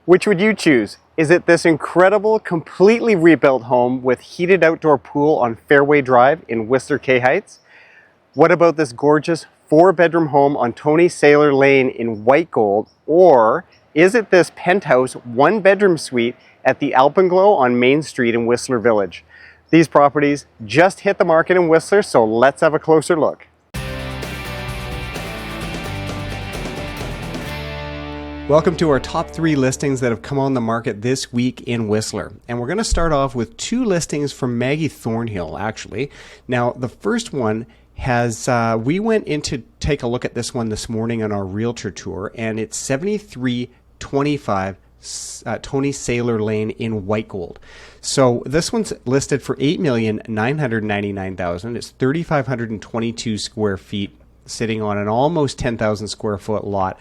Which would you choose? Is it this incredible, completely rebuilt home with heated outdoor pool on Fairway Drive in Whistler K Heights? What about this gorgeous 4-bedroom home on Toni Sailor Lane in white gold? Or is it this penthouse 1-bedroom suite at the Alpenglow on Main Street in Whistler Village? These properties just hit the market in Whistler, so let's have a closer look. Welcome to our top 3 listings that have come on the market this week in Whistler. And we're going to start off with 2 listings from Maggi Thornhill, actually. Now, the first one has, we went in to take a look at this one this morning on our Realtor tour, and it's 7325 Toni Sailor Lane in white gold. So this one's listed for $8,999,000. It's 3,522 square feet, sitting on an almost 10,000 square foot lot.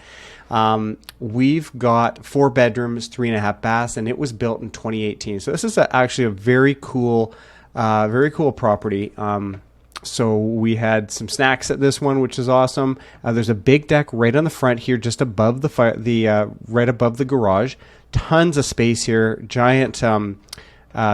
We've got 4 bedrooms, 3.5 baths, and it was built in 2018. So this is actually a very cool property. So we had some snacks at this one, which is awesome. There's a big deck right on the front here, just above the right above the garage. Tons of space here, giant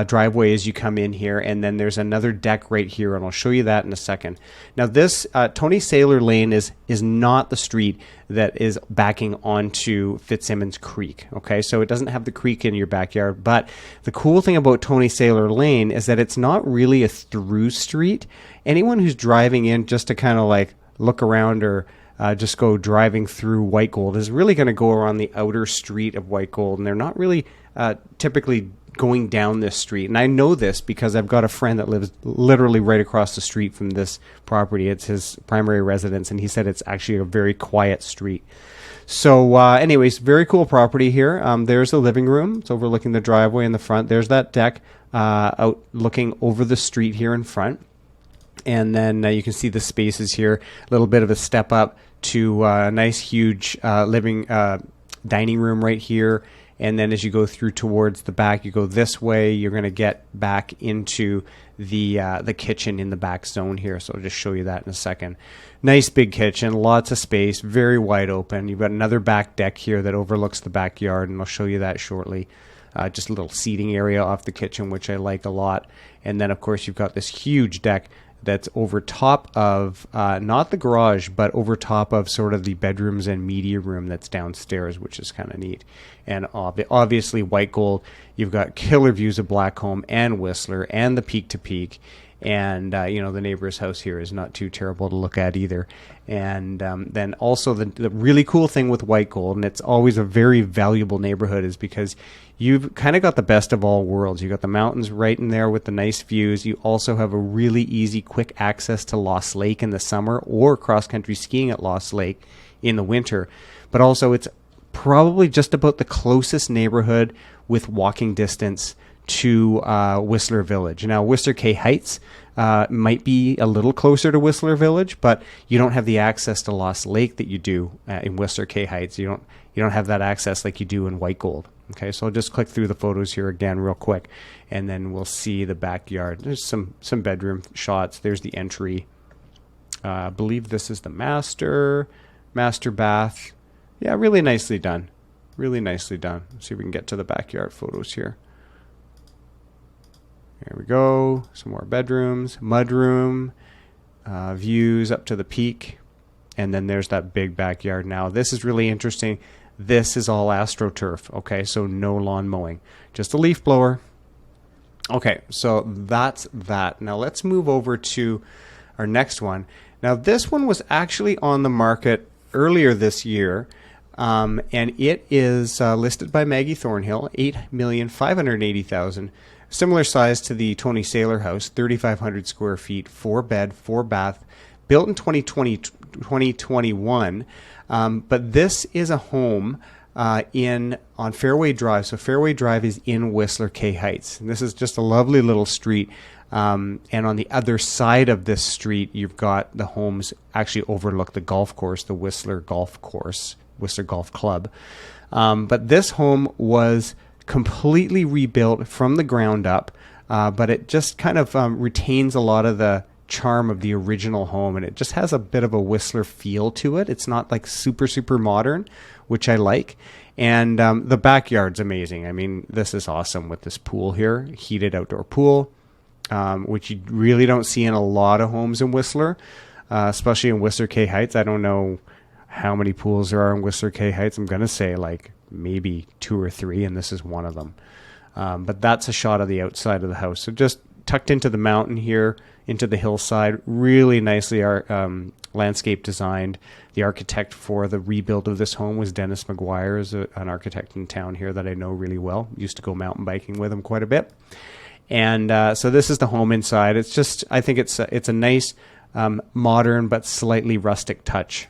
driveway as you come in here, and then there's another deck right here, and I'll show you that in a second. Now this Toni Sailor Lane is not the street that is backing onto Fitzsimmons Creek, okay? So it doesn't have the creek in your backyard, but the cool thing about Toni Sailor Lane is that it's not really a through street. Anyone who's driving in just to kind of like look around or just go driving through white gold is really going to go around the outer street of white gold, and they're not really typically going down this street. And I know this because I've got a friend that lives literally right across the street from this property. It's his primary residence, and he said it's actually a very quiet street. So anyways, very cool property here. There's the living room. It's overlooking the driveway in the front. There's that deck out looking over the street here in front. And then you can see the spaces here, a little bit of a step up to a nice huge dining room right here. And then as you go through towards the back, you go this way, you're going to get back into the kitchen in the back zone here. So I'll just show you that in a second. Nice big kitchen, lots of space, very wide open. You've got another back deck here that overlooks the backyard, and I'll show you that shortly. Just a little seating area off the kitchen, which I like a lot. And then, of course, you've got this huge deck that's over top of, not the garage, but over top of sort of the bedrooms and media room that's downstairs, which is kind of neat. And obviously white gold, you've got killer views of Blackcomb and Whistler and the peak to peak. And, the neighbor's house here is not too terrible to look at either. And then also the really cool thing with white gold, and it's always a very valuable neighborhood, is because you've kind of got the best of all worlds. You've got the mountains right in there with the nice views. You also have a really easy, quick access to Lost Lake in the summer, or cross-country skiing at Lost Lake in the winter. But also it's probably just about the closest neighborhood with walking distance to Whistler Village. Now, Whistler K Heights might be a little closer to Whistler Village, but you don't have the access to Lost Lake that you do in Whistler K Heights. You don't have that access like you do in white gold. Okay, so I'll just click through the photos here again real quick, and then we'll see the backyard. There's some bedroom shots. There's the entry. I believe this is the master bath. Yeah, really nicely done. Really nicely done. Let's see if we can get to the backyard photos here. There we go. Some more bedrooms, mudroom, views up to the peak, and then there's that big backyard. Now, this is really interesting. This is all AstroTurf, okay? So no lawn mowing, just a leaf blower. Okay, so that's that. Now let's move over to our next one. Now this one was actually on the market earlier this year, and it is listed by Maggi Thornhill, $8,580,000. Similar size to the Toni Sailor house, 3,500 square feet, 4-bed, 4-bath, built in 2021. But this is a home on Fairway Drive. So Fairway Drive is in Whistler K Heights. And this is just a lovely little street. And on the other side of this street, you've got the homes actually overlook the golf course, the Whistler Golf Course, Whistler Golf Club. But this home was completely rebuilt from the ground up, but it just kind of retains a lot of the charm of the original home, and it just has a bit of a Whistler feel to it. It's not like super modern, which I like. And the backyard's amazing. I mean, this is awesome with this pool here, heated outdoor pool, which you really don't see in a lot of homes in Whistler, especially in Whistler K Heights. I don't know how many pools there are in Whistler K Heights. I'm going to say like maybe 2 or 3, and this is one of them. But that's a shot of the outside of the house. So just tucked into the mountain here, into the hillside, really nicely landscape designed. The architect for the rebuild of this home was Dennis McGuire, is an architect in town here that I know really well. Used to go mountain biking with him quite a bit. And so this is the home inside. It's just, I think it's a nice modern but slightly rustic touch.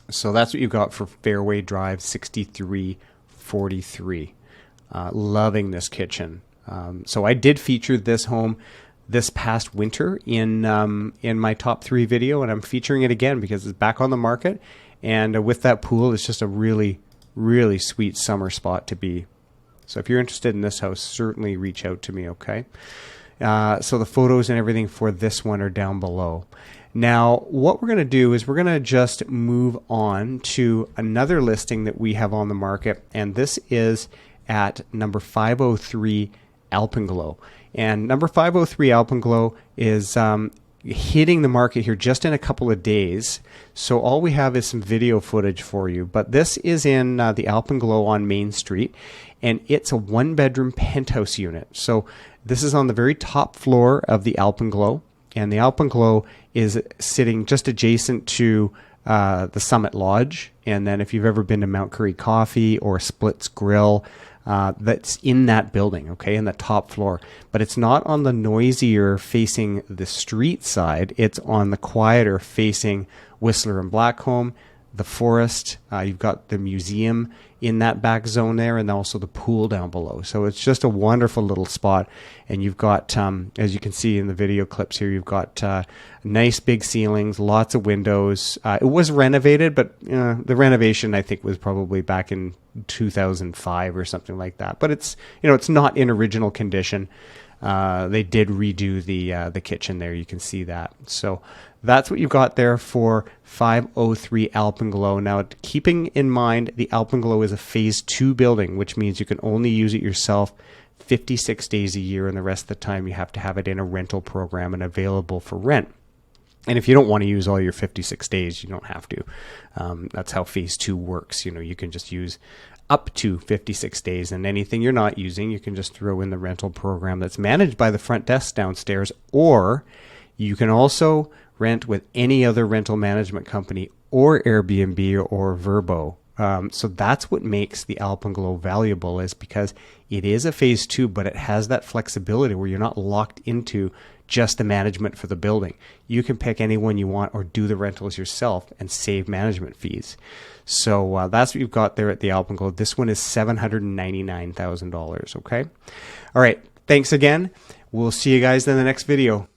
So that's what you've got for Fairway Drive 6343. Loving this kitchen. So I did feature this home this past winter in my top 3 video, and I'm featuring it again because it's back on the market. And with that pool, it's just a really sweet summer spot to be. So if you're interested in this house, certainly reach out to me, okay? So the photos and everything for this one are down below. Now, what we're going to do is we're going to just move on to another listing that we have on the market, and this is at number 503 Alpenglow. And number 503 Alpenglow is hitting the market here just in a couple of days. So all we have is some video footage for you. But this is in the Alpenglow on Main Street, and it's a 1-bedroom penthouse unit. So this is on the very top floor of the Alpenglow, and the Alpenglow is sitting just adjacent to the Summit Lodge. And then if you've ever been to Mount Currie Coffee or Splits Grill, that's in that building, okay, in the top floor. But it's not on the noisier facing the street side. It's on the quieter facing Whistler and Blackcomb, the forest. You've got the museum in that back zone there, and also the pool down below. So it's just a wonderful little spot. And you've got, as you can see in the video clips here, you've got nice big ceilings, lots of windows. It was renovated, but the renovation I think was probably back in 2005 or something like that. But it's it's not in original condition. They did redo the kitchen there. You can see that. So that's what you've got there for 503 Alpenglow. Now, keeping in mind the Alpenglow is a phase 2 building, which means you can only use it yourself 56 days a year, and the rest of the time you have to have it in a rental program and available for rent. And if you don't want to use all your 56 days, you don't have to. That's how phase 2 works. You can just use up to 56 days, and anything you're not using, you can just throw in the rental program that's managed by the front desk downstairs, or you can also rent with any other rental management company or Airbnb or Vrbo. So that's what makes the Alpenglow valuable, is because it is a phase 2, but it has that flexibility where you're not locked into just the management for the building. You can pick anyone you want or do the rentals yourself and save management fees. So that's what you've got there at the Alpenglow. This one is $799,000, okay? All right, thanks again. We'll see you guys in the next video.